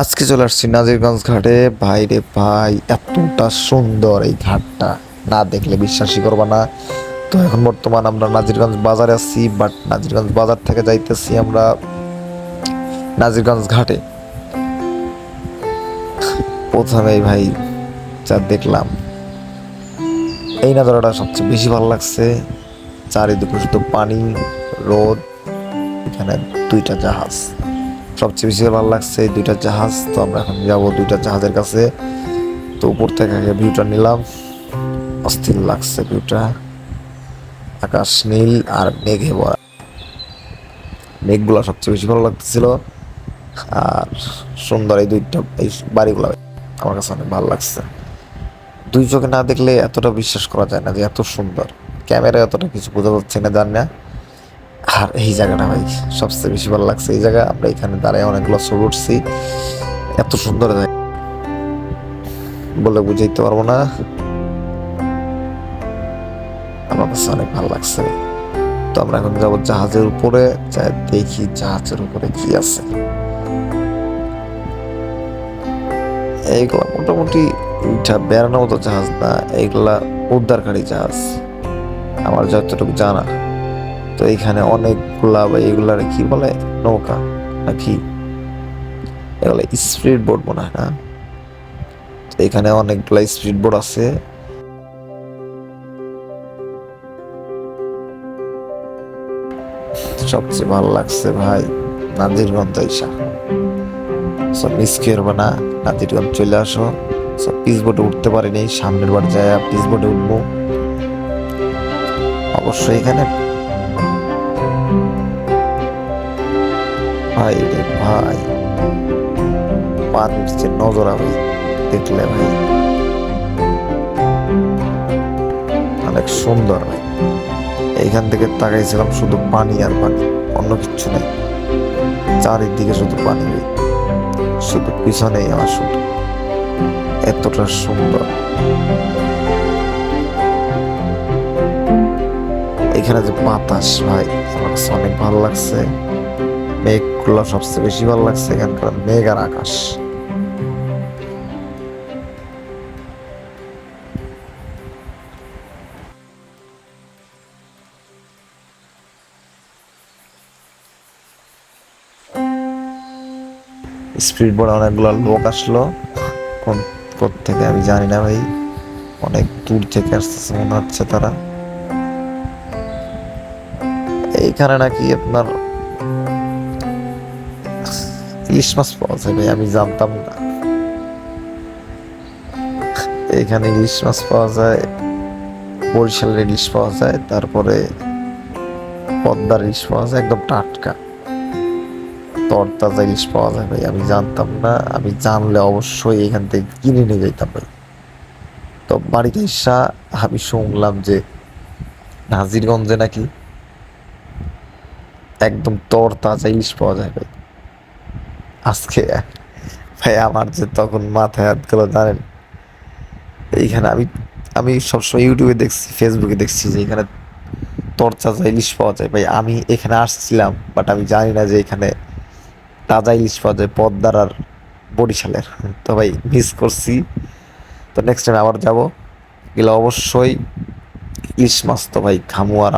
আজকে চলে আসছি নাজিরগঞ্জ ঘাটে। ভাই রে ভাই, এতটা সুন্দর এই ঘাটটা, না দেখলে বিশ্বাসই করবা না। তো এখন বর্তমান আমরা নাজিরগঞ্জ বাজারে আছি, বাট নাজিরগঞ্জ বাজার থেকে যাইতেছি আমরা নাজিরগঞ্জ ঘাটে। প্রথমেই ভাই যা দেখলাম, এই নজারাটা সবচেয়ে বেশি ভালো লাগছে। চারিদিকে শুধু পানি, রোদ, এখানে দুইটা জাহাজ। সবচেয়ে বেশি ভালো লাগছে এই দুইটা জাহাজ। তো আমরা এখন যাবো দুইটা জাহাজের কাছে। তো উপর থেকে আগে ভিউটা নিলাম, অস্থির লাগছে ভিউটা। আকাশ নীল আর মেঘে ভরা, মেঘগুলো সবচেয়ে বেশি ভালো লাগতেছিল। আর সুন্দর এই দুইটা এই বাড়িগুলো আমার কাছে অনেক ভালো লাগছে। দুই চোখে না দেখলে এতটা বিশ্বাস করা যায় না যে এত সুন্দর। ক্যামেরায় এতটা কিছু বোঝা যাচ্ছে না, জানি না। আর এই জায়গাটা ভাই সবচেয়ে বেশি ভালো লাগছে। এই জায়গা আমরা এখানে দাঁড়ায় অনেকগুলো ছবি উঠছি। এত সুন্দর জায়গা বলে বুঝাইতে পারবো না, আমার কাছে অনেক ভালো লাগছে। তো আমরা এখন যাবো জাহাজের উপরে, যাই দেখি জাহাজের উপরে কি আছে। এইগুলা মোটামুটি উঠা বেড়ানোর মতো জাহাজ না, এইগুলা উদ্ধারকারী জাহাজ আমার যতটুকু জানা। তো এইখানে অনেকগুলা বা এইগুলার কি বলে, নৌকা নাকি এগুলা স্পিড বোট মনে হয় না। তো এখানে অনেকগুলা স্পিড বোট আছে। সবচেয়ে ভালো লাগছে ভাই নাজিরগঞ্জ আইসা, সব মিস করবে না। নাজিরগঞ্জ চলে আসো। সব পিস বোটে উঠতে পারিনি, সামনের বার যায় পিস বোটে উঠবো অবশ্যই। এখানে ভাই রে ভাই, পানির যে নজরা ভাই দেখলে ভাই অনেক সুন্দর ভাই। এইখান থেকে তাকাইছিলাম শুধু পানি আর পানি, অন্য কিচ্ছু নেই। চারিদিকে শুধু পানি ভাই, শুধু পিছনেই আমার শুধু এতটা সুন্দর। এখানে যে বাতাস ভাই আমার কাছে অনেক ভালো লাগছে। মেঘগুলো সবচেয়ে বেশি ভালো লাগছে, এখানকার মেঘ আর আকাশ। স্পিড বোর্ডে অনেকগুলো লোক আসলো, কোন থেকে আমি জানি না ভাই, অনেক দূর থেকে আসতেছে মনে হচ্ছে তারা। এইখানে নাকি আপনার ইলিশ মাছ পাওয়া যায় ভাই, আমি জানতাম না। এইখানে ইলিশ মাছ পাওয়া যায়, বরিশালের ইলিশ পাওয়া যায়, তারপরে পদ্মার ইলিশ পাওয়া যায়, একদম টাটকা তরতাজা ইলিশ পাওয়া যায় ভাই। আমি জানতাম না, আমি জানলে অবশ্যই এখান থেকে কিনে নিয়ে যেতাম ভাই। তো বাড়িতে এসা আমি শুনলাম যে নাজিরগঞ্জে নাকি একদম তরতাজা ইলিশ পাওয়া যায় ভাই। আজকে ভাই আমার যে তখন মাথায় হাত গেল জানেন। এইখানে আমি আমি সবসময় ইউটিউবে দেখছি, ফেসবুকে দেখছি যে এখানে তরতাজা ইলিশ পাওয়া যায় ভাই। আমি এখানে আসছিলাম, বাট আমি জানি না যে এখানে তাজা ইলিশ পাওয়া যায় পদ্মার আর বরিশালের। তো ভাই মিস করছি। তো নেক্সট টাইম আবার যাব, গেলে অবশ্যই ইলিশ মাছ তো ভাই খামু আর